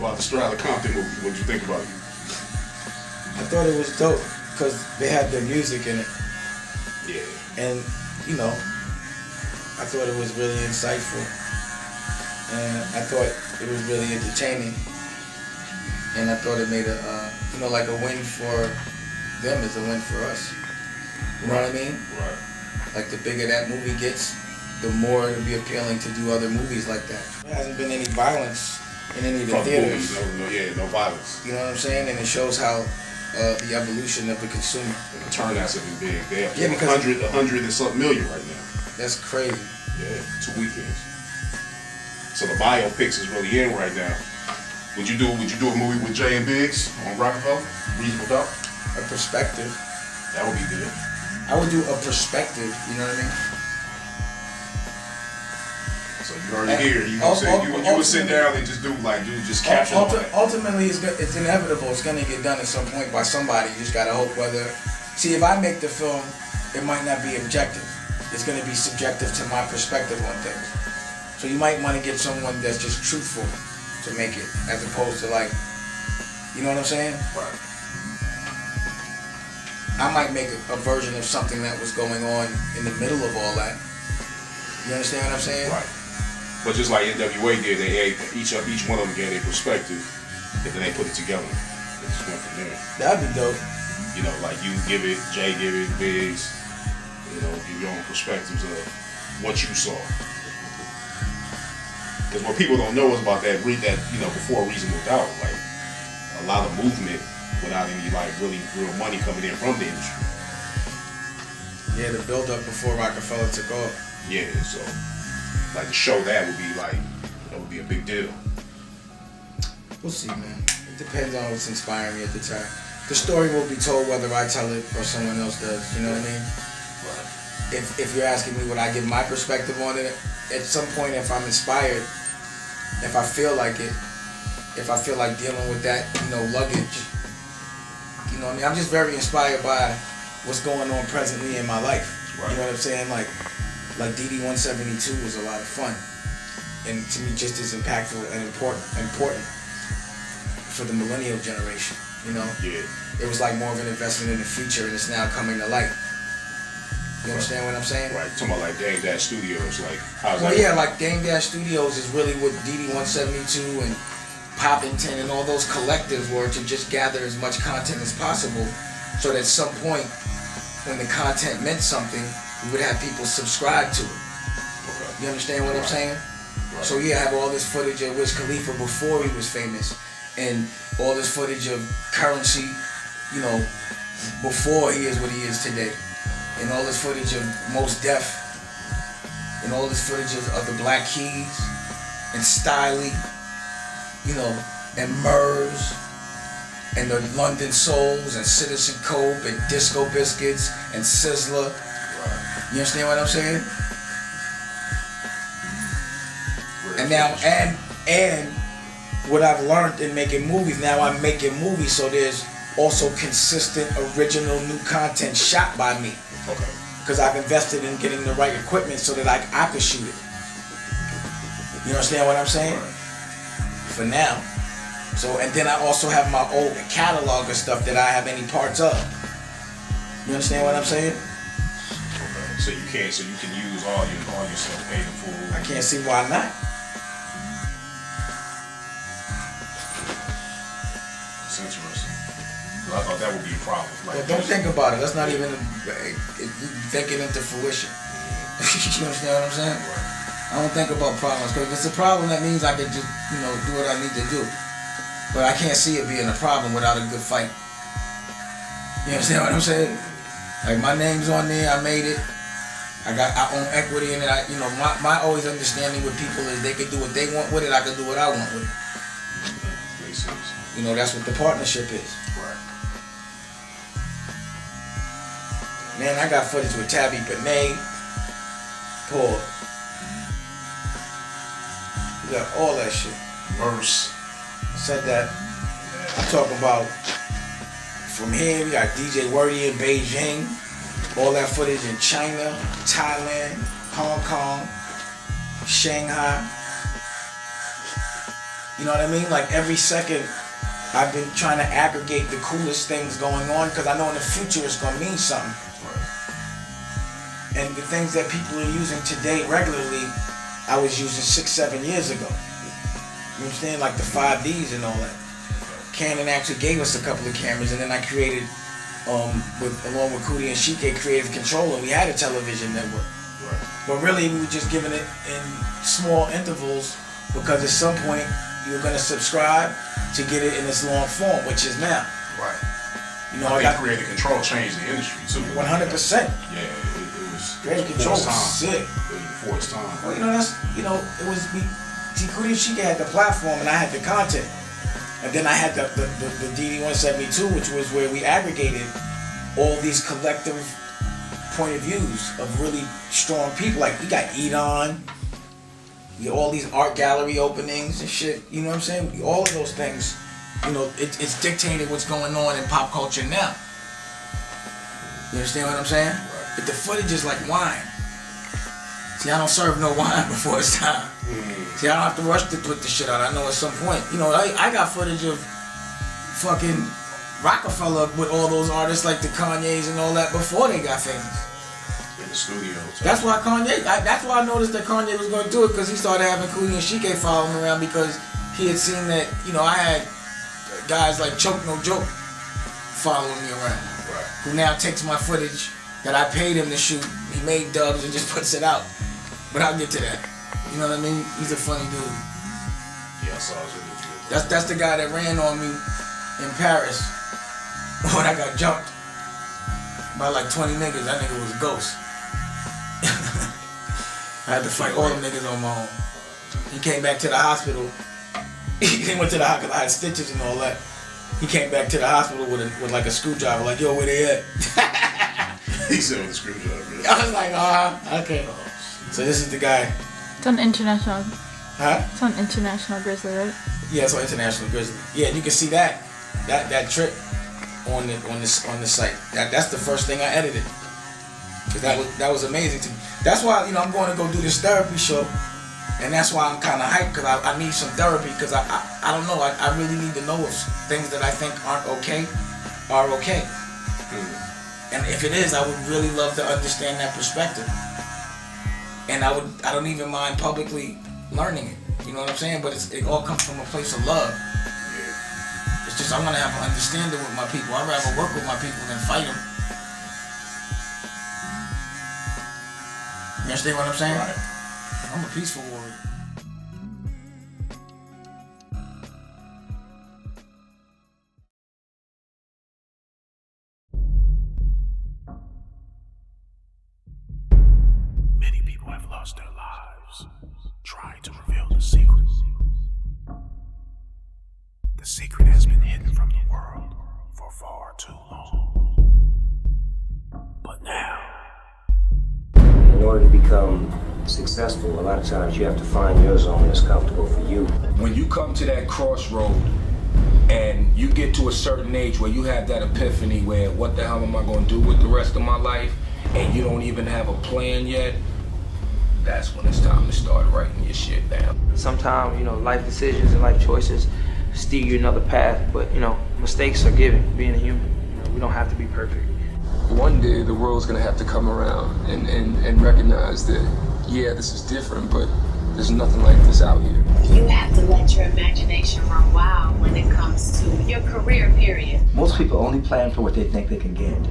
about the Straight Outta Compton movie? What did you think about it? I thought it was dope because they had their music in it. Yeah. And, you know, I thought it was really insightful. And I thought it was really entertaining. And I thought it made a, like a win for them is a win for us. You know what I mean? Right. Like the bigger that movie gets, the more it'll be appealing to do other movies like that. There hasn't been any violence in any of the theaters. No violence. You know what I'm saying? And it shows how the evolution of the consumer. And the turnouts have been big. They have because 100 and something million right now. That's crazy. Yeah, 2 weekends. So the biopics is really in right now. Would you do a movie with Jay and Biggs on Rockefeller? Reasonable Doubt? A perspective. That would be good. I would do a perspective, you know what I mean? So you already here. You would sit down and just capture ultimately, it's inevitable. It's going to get done at some point by somebody. You just got to hope whether... See, if I make the film, it might not be objective. It's going to be subjective to my perspective on things. So you might want to get someone that's just truthful to make it, as opposed to like, you know what I'm saying? Right. I might make a version of something that was going on in the middle of all that. You understand what I'm saying? Right. But just like NWA did, each one of them gave their perspective, and then they put it together. It just went from there. That'd be dope. You know, like you give it, Jay give it, Biggs, give your own perspectives of what you saw. Because what people don't know is about that, before Reasonable Doubt, like a lot of movement without any really real money coming in from the industry. Yeah, the build up before Rockefeller took off. Yeah, so like to show that would be a big deal. We'll see, man. It depends on what's inspiring me at the time. The story will be told whether I tell it or someone else does. You know what I mean? Right. If you're asking me would I give my perspective on it, at some point if I'm inspired, if I feel like it, if I feel like dealing with that, luggage, you know what I mean? I'm just very inspired by what's going on presently in my life. Right. You know what I'm saying? Like DD 172 was a lot of fun, and to me just as impactful and important for the millennial generation. You know? Yeah. It was like more of an investment in the future, and it's now coming to light. You understand what I'm saying? Right. Talking about like Damon Dash Studios, like how's well, that? Yeah, like Damon Dash Studios is really what DD 172 and Poppington and all those collectives were, to just gather as much content as possible, so that at some point when the content meant something, we would have people subscribe to it. Okay. You understand what I'm saying? Right. So yeah, I have all this footage of Wiz Khalifa before he was famous, and all this footage of Currency, before he is what he is today, and all this footage of Mos Def, and all this footage of the Black Keys, and Styley, and Murs, and the London Souls, and Citizen Cope, and Disco Biscuits, and Sizzler. Right. You understand what I'm saying? Really? And now, and what I've learned in making movies, now I'm making movies, so there's also consistent, original, new content shot by me. Okay. Because I've invested in getting the right equipment so that I could shoot it. You understand what I'm saying? Right. For now. So, and then I also have my old catalog of stuff that I have any parts of. You understand what I'm saying? Okay. So you can use all your stuff paid in full. I can't see why not. It's interesting. I thought that would be a problem. Like, Well, don't think about it. That's not even thinking into fruition. You understand what I'm saying? Right. I don't think about problems, because if it's a problem, that means I can just, do what I need to do. But I can't see it being a problem without a good fight. You understand what I'm saying? Like, my name's on there, I made it. I own equity in it. My always understanding with people is they can do what they want with it, I can do what I want with it. Makes sense. That's what the partnership is. Right. Man, I got footage with Tabby Benet, Paul. We got all that shit. Verse. I said that. I'm talking about from here, we got DJ Wordy in Beijing, all that footage in China, Thailand, Hong Kong, Shanghai. You know what I mean? Like every second, I've been trying to aggregate the coolest things going on because I know in the future it's gonna mean something. And the things that people are using today regularly, I was using 6-7 years ago. You understand? Like the 5Ds and all that. Canon actually gave us a couple of cameras, and then I created, along with Cootie and Shike, Creative Control, and we had a television network. But really, we were just giving it in small intervals because at some point you're gonna subscribe to get it in its long form, which is now. Right. You know, I think Creative Control changed the industry too. 100%. Yeah, it was. Creative Control was sick. Before its time. Well, it was see, Cootie and Shike had the platform, and I had the content. And then I had the DD-172, which was where we aggregated all these collective point of views of really strong people. Like we got Edon, we got all these art gallery openings and shit. You know what I'm saying? All of those things, it's dictating what's going on in pop culture now. You understand what I'm saying? Right. But the footage is like wine. See, I don't serve no wine before it's time. See, I don't have to rush to put the shit out. I know at some point, I got footage of fucking Rockefeller with all those artists like the Kanyes and all that before they got famous. In the studio. That's why that's why I noticed that Kanye was going to do it, because he started having Cootie and Shike follow him around, because he had seen that, I had guys like Choke No Joke following me around. Right. Who now takes my footage that I paid him to shoot, he made dubs and just puts it out. But I'll get to that. You know what I mean? He's a funny dude. Yeah, I saw it. That's the guy that ran on me in Paris when I got jumped by like 20 niggas. That nigga was a ghost. I had to fight all them niggas on my own. He came back to the hospital. He went to the hospital. I had stitches and all that. He came back to the hospital with like a screwdriver. Like, yo, where they at? He said with a screwdriver. I was like, okay. So this is the guy. It's on International. Huh? It's on International Grizzly, right? Yeah, it's on International Grizzly. Yeah, you can see that trip on the site. That's the first thing I edited. Cause that was amazing to me. That's why I'm going to go do this therapy show, and that's why I'm kind of hyped, because I need some therapy, because I don't know, I really need to know if things that I think aren't okay are okay. And if it is, I would really love to understand that perspective. And I don't even mind publicly learning it. You know what I'm saying? But it all comes from a place of love. It's just I want to have an understanding with my people. I'd rather work with my people than fight them. You understand what I'm saying? Right. I'm a peaceful warrior. Many people have lost their lives trying to reveal the secret. The secret has been hidden from the world for far too long. But now, in order to become successful, a lot of times you have to find your zone that's comfortable for you. When you come to that crossroad and you get to a certain age where you have that epiphany where what the hell am I going to do with the rest of my life, and you don't even have a plan yet, that's when it's time to start writing your shit down. Sometimes, life decisions and life choices steer you another path, but, mistakes are given, being a human. We don't have to be perfect. One day the world's gonna have to come around and recognize that, yeah, this is different, but there's nothing like this out here. You have to let your imagination run wild when it comes to your career, period. Most people only plan for what they think they can get.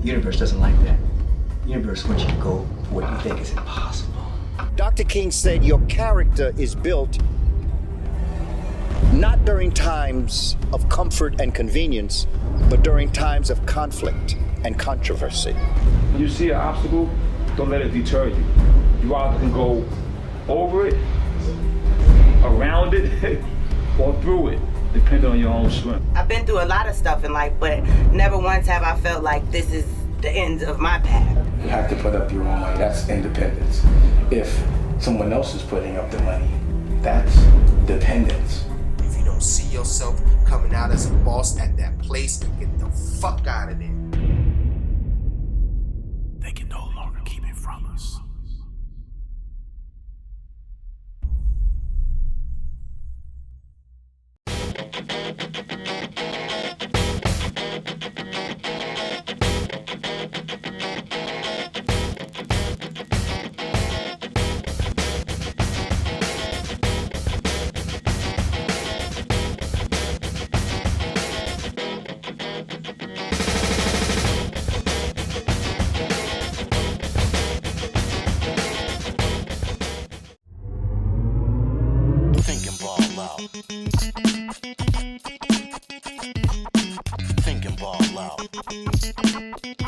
The universe doesn't like that. The universe wants you to go for what you think is impossible. Dr. King said your character is built not during times of comfort and convenience, but during times of conflict and controversy. When you see an obstacle, don't let it deter you. You either can go over it, around it, or through it, depending on your own strength. I've been through a lot of stuff in life, but never once have I felt like this is the end of my path. You have to put up your own money. That's independence. If someone else is putting up the money, that's dependence. If you don't see yourself coming out as a boss at that place, get the fuck out of there. They can no longer keep it from us. Think and ball out.